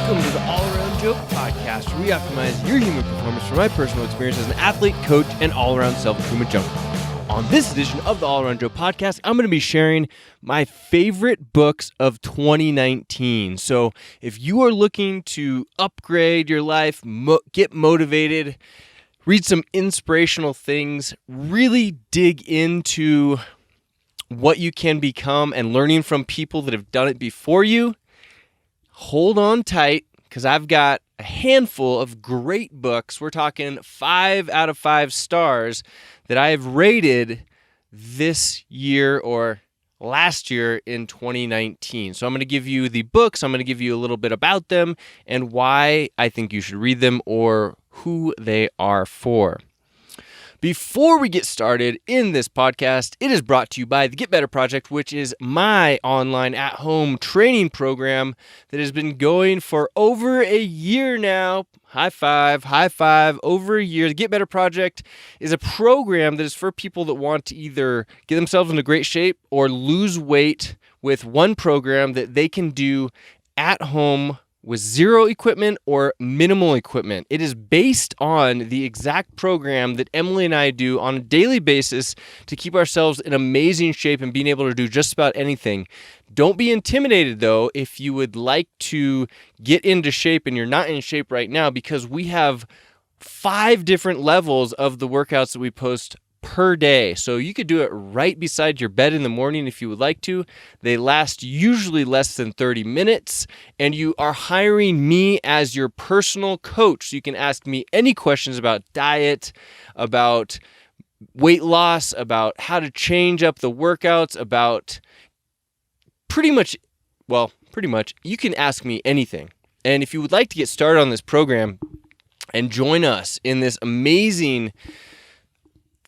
Welcome to the All Around Joke Podcast, where we optimize your human performance from my personal experience as an athlete, coach, and all-around self-improvement junkie. On this edition of the All Around Joke Podcast, I'm going to be sharing my favorite books of 2019. So if you are looking to upgrade your life, get motivated, read some inspirational things, really dig into what you can become and learning from people that have done it before you, hold on tight, because I've got a handful of great books. We're talking 5 out of 5 stars that I have rated this year or last year in 2019. So I'm going to give you the books, I'm going to give you a little bit about them and why I think you should read them or who they are for. Before we get started in this podcast, it is brought to you by the Get Better Project, which is my online at-home training program that has been going for over a year now. High five, over a year. The Get Better Project is a program that is for people that want to either get themselves into great shape or lose weight with one program that they can do at home with zero equipment or minimal equipment. It is based on the exact program that Emily and I do on a daily basis to keep ourselves in amazing shape and being able to do just about anything. Don't be intimidated, though, if you would like to get into shape and you're not in shape right now, because we have 5 different levels of the workouts that we post per day. So you could do it right beside your bed in the morning if you would like to. They last usually less than 30 minutes, and you are hiring me as your personal coach. So you can ask me any questions about diet, about weight loss, about how to change up the workouts, about pretty much, you can ask me anything. And if you would like to get started on this program and join us in this amazing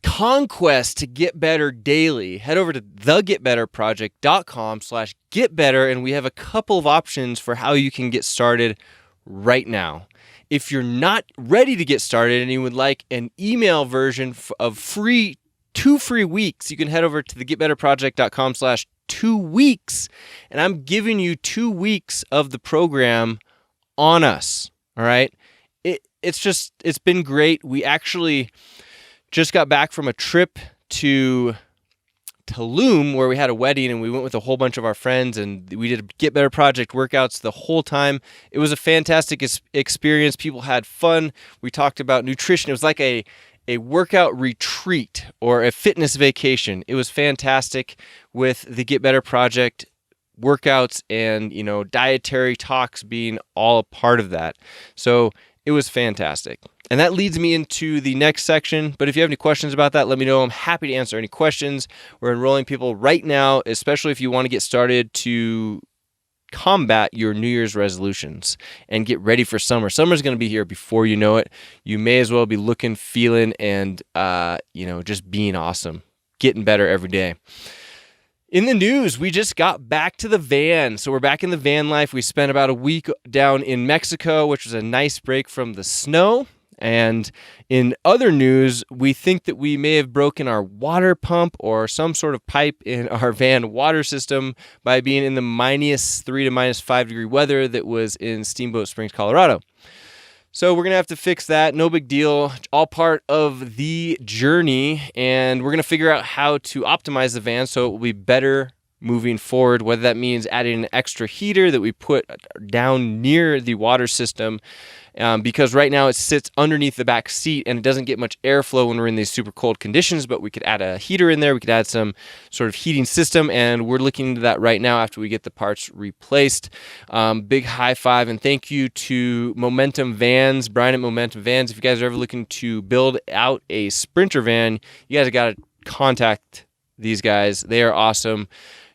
conquest to get better daily, head over to thegetbetterproject.com/getbetter, and we have a couple of options for how you can get started right now. If you're not ready to get started and you would like an email version of 2 free weeks, you can head over to thegetbetterproject.com/2weeks, and I'm giving you 2 weeks of the program on us. All right. It's been great. We actually just got back from a trip to Tulum where we had a wedding, and we went with a whole bunch of our friends, and we did Get Better Project workouts the whole time. It was a fantastic experience. People had fun. We talked about nutrition. It was like a workout retreat or a fitness vacation. It was fantastic with the Get Better Project workouts and, dietary talks being all a part of that. So it was fantastic. And that leads me into the next section. But if you have any questions about that, let me know. I'm happy to answer any questions. We're enrolling people right now, especially if you want to get started to combat your New Year's resolutions and get ready for summer. Summer's going to be here before you know it. You may as well be looking, feeling, and just being awesome, getting better every day. In the news, we just got back to the van. So we're back in the van life. We spent about a week down in Mexico, which was a nice break from the snow. And in other news, we think that we may have broken our water pump or some sort of pipe in our van water system by being in the -3 to -5 degree weather that was in Steamboat Springs, Colorado. So we're going to have to fix that. No big deal. All part of the journey. And we're going to figure out how to optimize the van so it will be better moving forward, whether that means adding an extra heater that we put down near the water system, because right now it sits underneath the back seat and it doesn't get much airflow when we're in these super cold conditions, but we could add a heater in there. We could add some sort of heating system, and we're looking into that right now after we get the parts replaced. Big high five and thank you to Momentum Vans, Brian at Momentum Vans. If you guys are ever looking to build out a Sprinter van, you guys have got to contact these guys. They are awesome.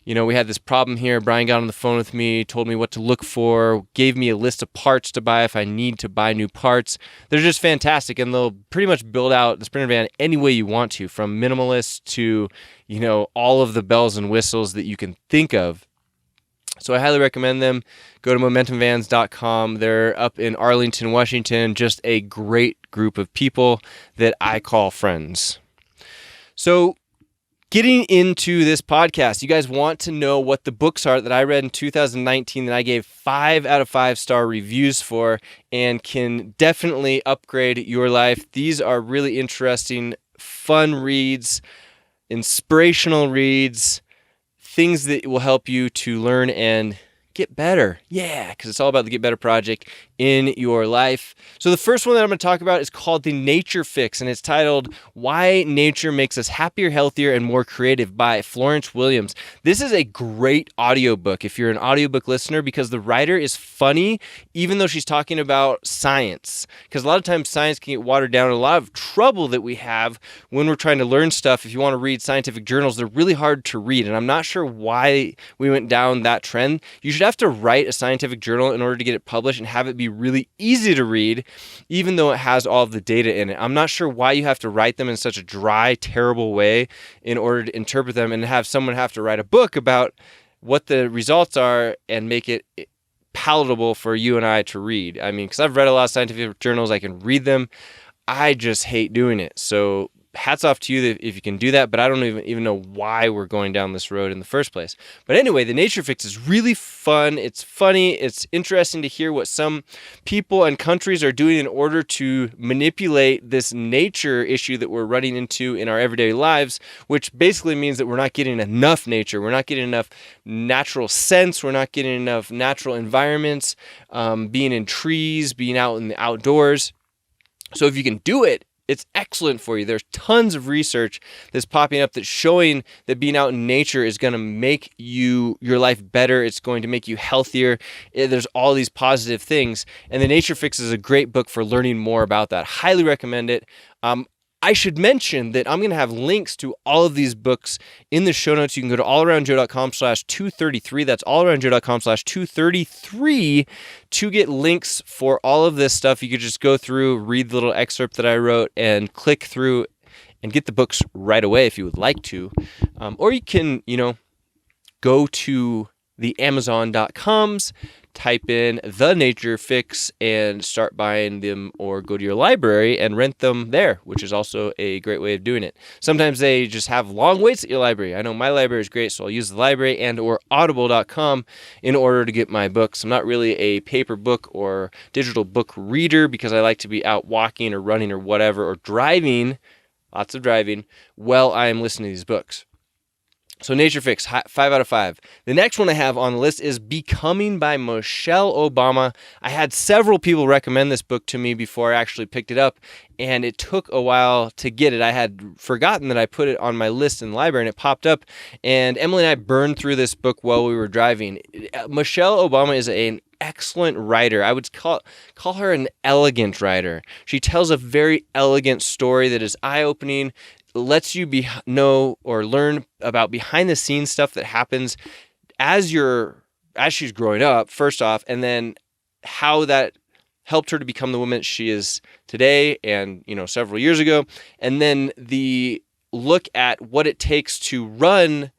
We had this problem here. Brian got on the phone with me, told me what to look for, gave me a list of parts to buy if I need to buy new parts. They're just fantastic, and they'll pretty much build out the Sprinter van any way you want to, from minimalist to, all of the bells and whistles that you can think of. So I highly recommend them. Go to MomentumVans.com. They're up in Arlington, Washington. Just a great group of people that I call friends. So Getting into this podcast, you guys want to know what the books are that I read in 2019 that I gave 5 out of 5-star reviews for and can definitely upgrade your life. These are really interesting, fun reads, inspirational reads, things that will help you to learn and get better. Yeah, because it's all about the Get Better Project in your life. So the first one that I'm going to talk about is called The Nature Fix, and it's titled Why Nature Makes Us Happier, Healthier, and More Creative by Florence Williams. This is a great audiobook if you're an audiobook listener, because the writer is funny, even though she's talking about science. Because a lot of times science can get watered down, and a lot of trouble that we have when we're trying to learn stuff. If you want to read scientific journals, they're really hard to read, and I'm not sure why we went down that trend. You should have to write a scientific journal in order to get it published and have it be really easy to read, even though it has all of the data in it. I'm not sure why you have to write them in such a dry, terrible way in order to interpret them, and have someone have to write a book about what the results are and make it palatable for you and I to read. I mean, because I've read a lot of scientific journals, I can read them. I just hate doing it. So hats off to you if you can do that, but I don't even know why we're going down this road in the first place. But anyway, The Nature Fix is really fun. It's funny. It's interesting to hear what some people and countries are doing in order to manipulate this nature issue that we're running into in our everyday lives, which basically means that we're not getting enough nature. We're not getting enough natural scents. We're not getting enough natural environments, being in trees, being out in the outdoors. So if you can do it, it's excellent for you. There's tons of research that's popping up that's showing that being out in nature is going to make your life better. It's going to make you healthier. There's all these positive things. And The Nature Fix is a great book for learning more about that. Highly recommend it. I should mention that I'm going to have links to all of these books in the show notes. You can go to allaroundjoe.com/233. That's allaroundjoe.com/233 to get links for all of this stuff. You could just go through, read the little excerpt that I wrote, and click through and get the books right away if you would like to. Or you can, go to the Amazon.coms, type in The Nature Fix and start buying them, or go to your library and rent them there, which is also a great way of doing it. Sometimes they just have long waits at your library. I know my library is great, so I'll use the library and or audible.com in order to get my books. I'm not really a paper book or digital book reader because I like to be out walking or running or whatever, or driving, lots of driving, while I am listening to these books. So Nature Fix, 5 out of 5. The next one I have on the list is Becoming by Michelle Obama. I had several people recommend this book to me before I actually picked it up, and it took a while to get it. I had forgotten that I put it on my list in the library, and it popped up, and Emily and I burned through this book while we were driving. Michelle Obama is an excellent writer. I would call her an elegant writer. She tells a very elegant story that is eye-opening, lets you know or learn about behind the scenes stuff that happens as she's growing up, first off, and then how that helped her to become the woman she is today and, several years ago. And then the look at what it takes to run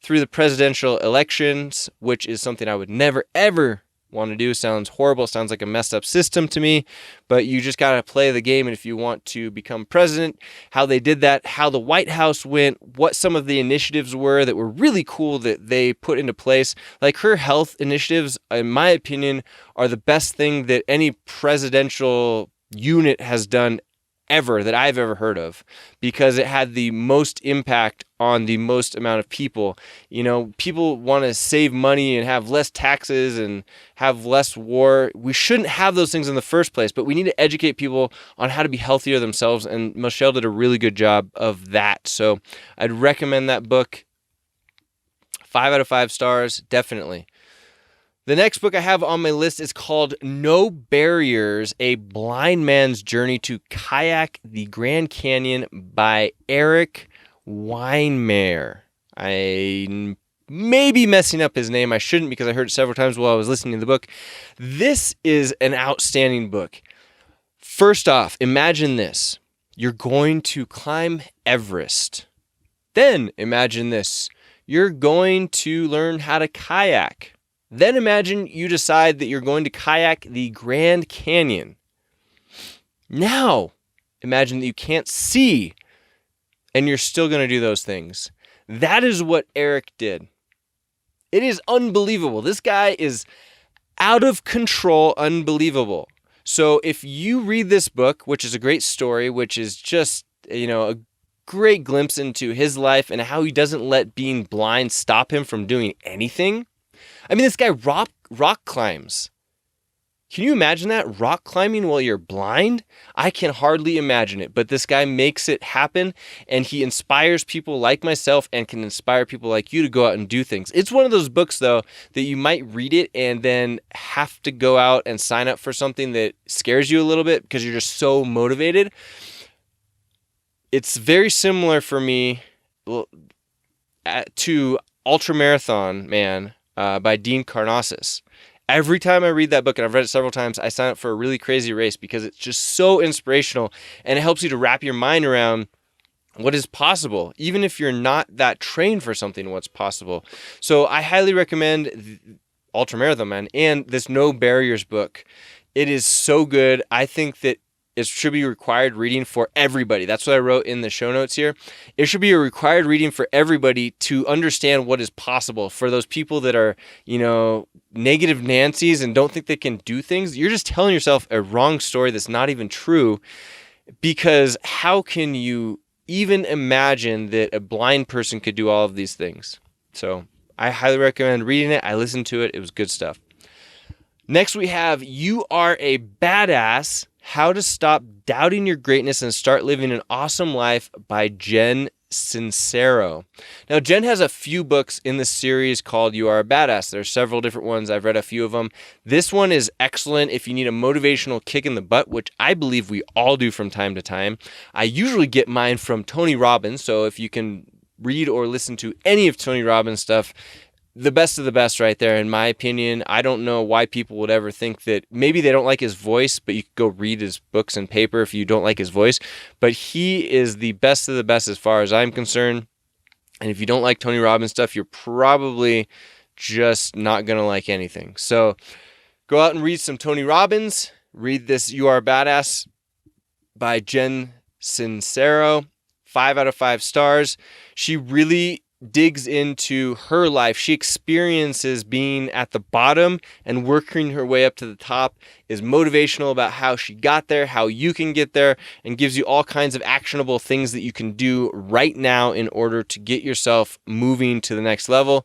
through the presidential elections, which is something I would never, ever want to do. Sounds horrible. Sounds like a messed up system to me, but you just got to play the game. And if you want to become president, how they did that, how the White House went, what some of the initiatives were that were really cool that they put into place. Like her health initiatives, in my opinion, are the best thing that any presidential unit has done ever, that I've ever heard of, because it had the most impact on the most amount of people. People want to save money and have less taxes and have less war. We shouldn't have those things in the first place, but we need to educate people on how to be healthier themselves, and Michelle did a really good job of that. So I'd recommend that book. 5 out of 5 stars, definitely. The next book I have on my list is called No Barriers, A Blind Man's Journey to Kayak the Grand Canyon by Eric Weinmeier. I may be messing up his name. I shouldn't, because I heard it several times while I was listening to the book. This is an outstanding book. First off, imagine this. You're going to climb Everest. Then imagine this. You're going to learn how to kayak. Then imagine you decide that you're going to kayak the Grand Canyon. Now, imagine that you can't see and you're still going to do those things. That is what Eric did. It is unbelievable. This guy is out of control, unbelievable. So if you read this book, which is a great story, which is just, a great glimpse into his life and how he doesn't let being blind stop him from doing anything. I mean, this guy rock climbs. Can you imagine that? Rock climbing while you're blind? I can hardly imagine it, but this guy makes it happen, and he inspires people like myself and can inspire people like you to go out and do things. It's one of those books, though, that you might read it and then have to go out and sign up for something that scares you a little bit because you're just so motivated. It's very similar for me to Ultramarathon Man by Dean Karnazes. Every time I read that book, and I've read it several times, I sign up for a really crazy race because it's just so inspirational, and it helps you to wrap your mind around what is possible, even if you're not that trained for something, what's possible. So I highly recommend Ultramarathon Man and this No Barriers book. It is so good. I think that it should be required reading for everybody. That's what I wrote in the show notes here. It should be a required reading for everybody to understand what is possible. For those people that are, negative Nancys and don't think they can do things, you're just telling yourself a wrong story that's not even true, because how can you even imagine that a blind person could do all of these things? So I highly recommend reading it. I listened to it. It was good stuff. Next, we have You Are a Badass: How to Stop Doubting Your Greatness and Start Living an Awesome Life by Jen Sincero. Now, Jen has a few books in the series called You Are a Badass. There's several different ones. I've read a few of them. This one is excellent if you need a motivational kick in the butt, which I believe we all do from time to time. I usually get mine from Tony Robbins, so if you can read or listen to any of Tony Robbins' stuff, the best of the best right there, in my opinion. I don't know why people would ever think that maybe they don't like his voice, but you could go read his books and paper if you don't like his voice. But he is the best of the best as far as I'm concerned. And if you don't like Tony Robbins stuff, you're probably just not going to like anything. So go out and read some Tony Robbins. Read this You Are a Badass by Jen Sincero. 5 out of 5 stars. She really digs into her life. She experiences being at the bottom and working her way up to the top, is motivational about how she got there, how you can get there, and gives you all kinds of actionable things that you can do right now in order to get yourself moving to the next level.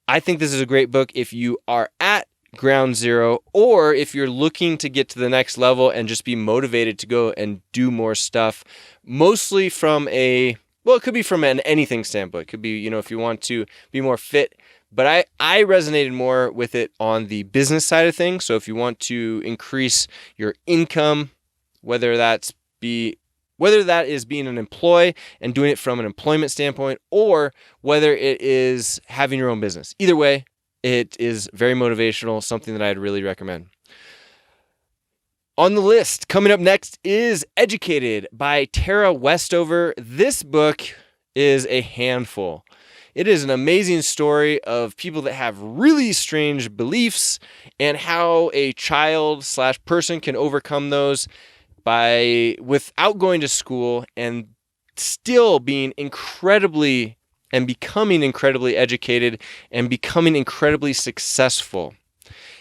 I think this is a great book if you are at ground zero, or if you're looking to get to the next level and just be motivated to go and do more stuff, mostly from it could be from an anything standpoint. It could be, if you want to be more fit, but I resonated more with it on the business side of things. So if you want to increase your income, whether that is being an employee and doing it from an employment standpoint, or whether it is having your own business. Either way, it is very motivational, something that I'd really recommend. On the list, coming up next, is Educated by Tara Westover. This book is a handful. It is an amazing story of people that have really strange beliefs and how a child/person can overcome those without going to school and still being incredibly and becoming incredibly educated and becoming incredibly successful.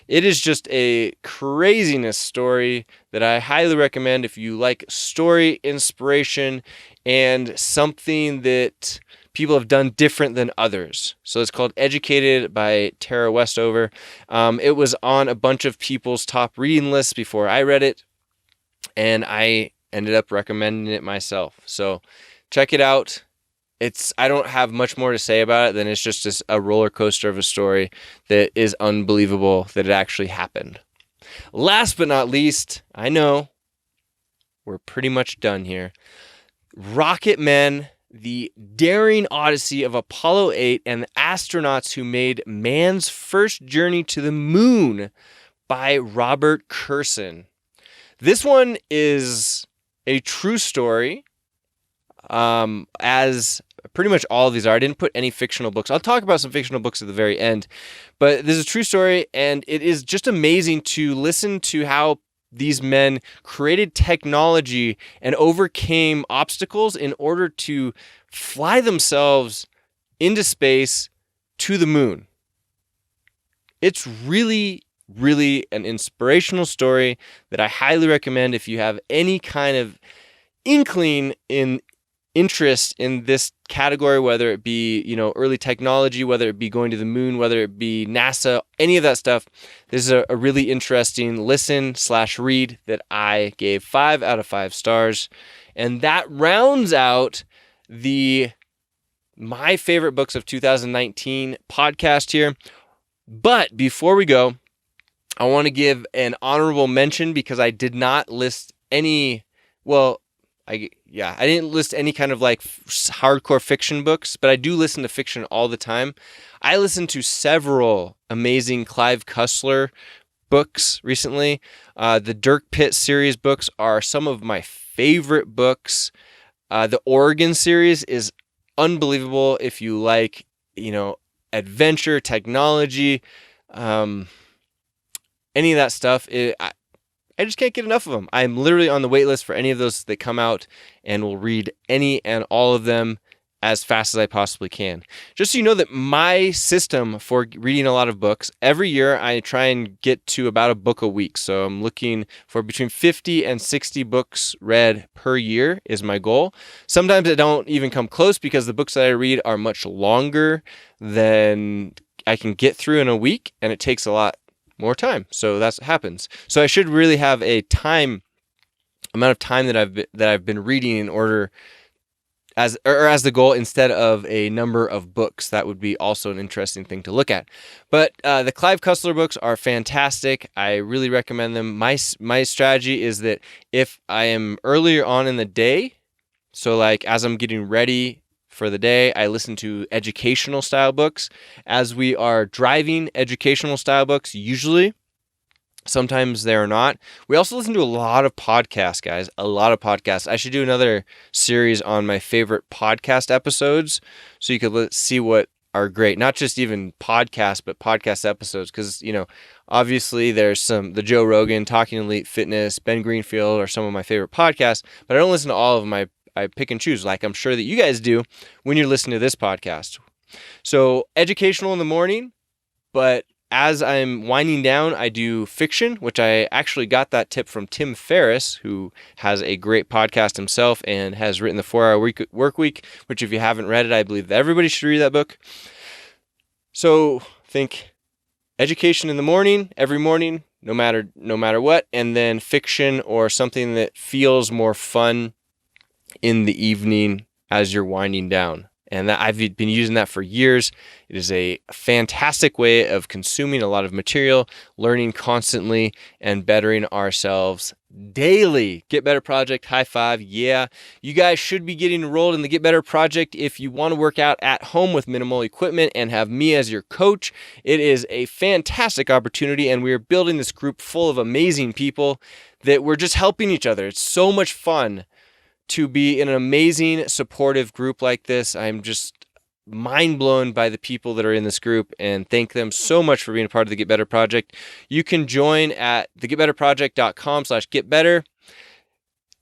It is just a craziness story that I highly recommend if you like story, inspiration, and something that people have done different than others. So it's called Educated by Tara Westover. It was on a bunch of people's top reading lists before I read it, and I ended up recommending it myself. So check it out. I don't have much more to say about it than it's just a roller coaster of a story that is unbelievable that it actually happened. Last but not least, I know we're pretty much done here. Rocketman: The Daring Odyssey of Apollo 8 and the Astronauts Who Made Man's First Journey to the Moon by Robert Kurson. This one is a true story, as pretty much all of these are. I didn't put any fictional books. I'll talk about some fictional books at the very end, but this is a true story, and it is just amazing to listen to how these men created technology and overcame obstacles in order to fly themselves into space to the moon. It's really, really an inspirational story that I highly recommend if you have any kind of inkling in interest in this category, whether it be, early technology, whether it be going to the moon, whether it be NASA, any of that stuff. This is a really interesting listen/read that I gave 5 out of 5 stars. And that rounds out my favorite books of 2019 podcast here. But before we go, I want to give an honorable mention because I did not list any, I didn't list any kind of hardcore fiction books, but I do listen to fiction all the time. I listened to several amazing Clive Cussler books recently. The Dirk Pitt series books are some of my favorite books. The Oregon series is unbelievable if you like, adventure, technology, any of that stuff. I just can't get enough of them. I'm literally on the wait list for any of those that come out and will read any and all of them as fast as I possibly can. Just so you know that my system for reading a lot of books, every year I try and get to about a book a week. So I'm looking for between 50 and 60 books read per year is my goal. Sometimes I don't even come close because the books that I read are much longer than I can get through in a week, and it takes a lot more time. So that's what happens. So I should really have a amount of time that I've been reading in order as the goal instead of a number of books. That would be also an interesting thing to look at. But the Clive Cussler books are fantastic. I really recommend them. My strategy is that if I am earlier on in the day, so as I'm getting ready for the day, I listen to educational style books. As we are driving, educational style books usually. Sometimes they're not. We also listen to a lot of podcasts, guys. A lot of podcasts. I should do another series on my favorite podcast episodes so you could see what are great. Not just even podcasts, but podcast episodes. Because, obviously there's the Joe Rogan, Talking Elite Fitness, Ben Greenfield are some of my favorite podcasts. But I don't listen to all of them. I pick and choose, like I'm sure that you guys do when you're listening to this podcast. So educational in the morning, but as I'm winding down, I do fiction, which I actually got that tip from Tim Ferriss, who has a great podcast himself and has written the 4-Hour Work Week, which if you haven't read it, I believe that everybody should read that book. So think education in the morning, every morning, no matter what, and then fiction or something that feels more fun in the evening as you're winding down. And that I've been using that for years. It is a fantastic way of consuming a lot of material, learning constantly, and bettering ourselves daily. Get Better Project, high five. Yeah, you guys should be getting enrolled in the Get Better Project if you want to work out at home with minimal equipment and have me as your coach. It is a fantastic opportunity, and we are building this group full of amazing people that we're just helping each other. It's so much fun to be in an amazing, supportive group like this. I'm just mind blown by the people that are in this group and thank them so much for being a part of the Get Better Project. You can join at thegetbetterproject.com/getbetter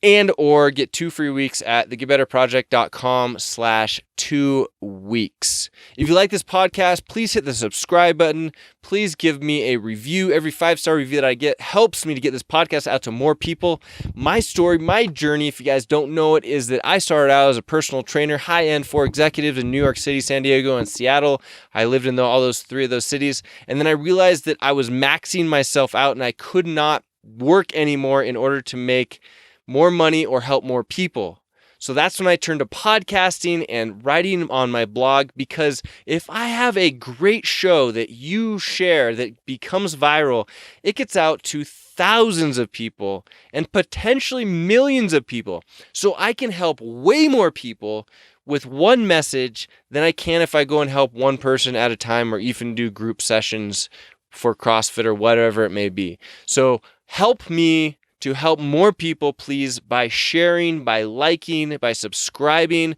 and or get 2 free weeks at thegetbetterproject.com/2 weeks. If you like this podcast, please hit the subscribe button. Please give me a review. Every 5-star review that I get helps me to get this podcast out to more people. My story, my journey, if you guys don't know it, is that I started out as a personal trainer, high-end for executives in New York City, San Diego, and Seattle. I lived in all those 3 of those cities. And then I realized that I was maxing myself out and I could not work anymore in order to make more money or help more people. So that's when I turned to podcasting and writing on my blog, because if I have a great show that you share that becomes viral, it gets out to thousands of people and potentially millions of people. So I can help way more people with one message than I can if I go and help one person at a time or even do group sessions for CrossFit or whatever it may be. So help me to help more people, please, by sharing, by liking, by subscribing,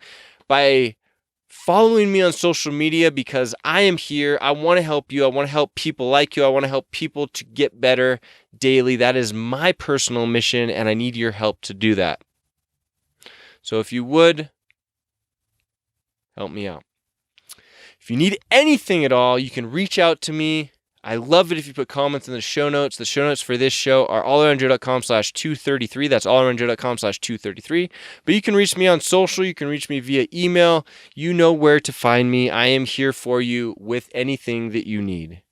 by following me on social media, because I am here. I want to help you. I want to help people like you. I want to help people to get better daily. That is my personal mission, and I need your help to do that. So if you would, help me out. If you need anything at all, you can reach out to me. I love it if you put comments in the show notes. The show notes for this show are allaroundjoe.com/233. That's allaroundjoe.com/233. But you can reach me on social. You can reach me via email. You know where to find me. I am here for you with anything that you need.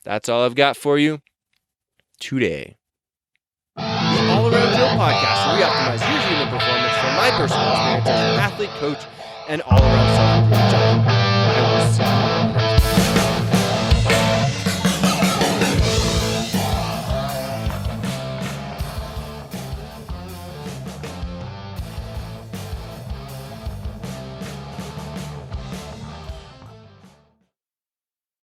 That's all I've got for you today. The All Around Joe podcast, where we optimize your human performance from my personal experience as an athlete, coach, and all-around self-improvement. I will see you.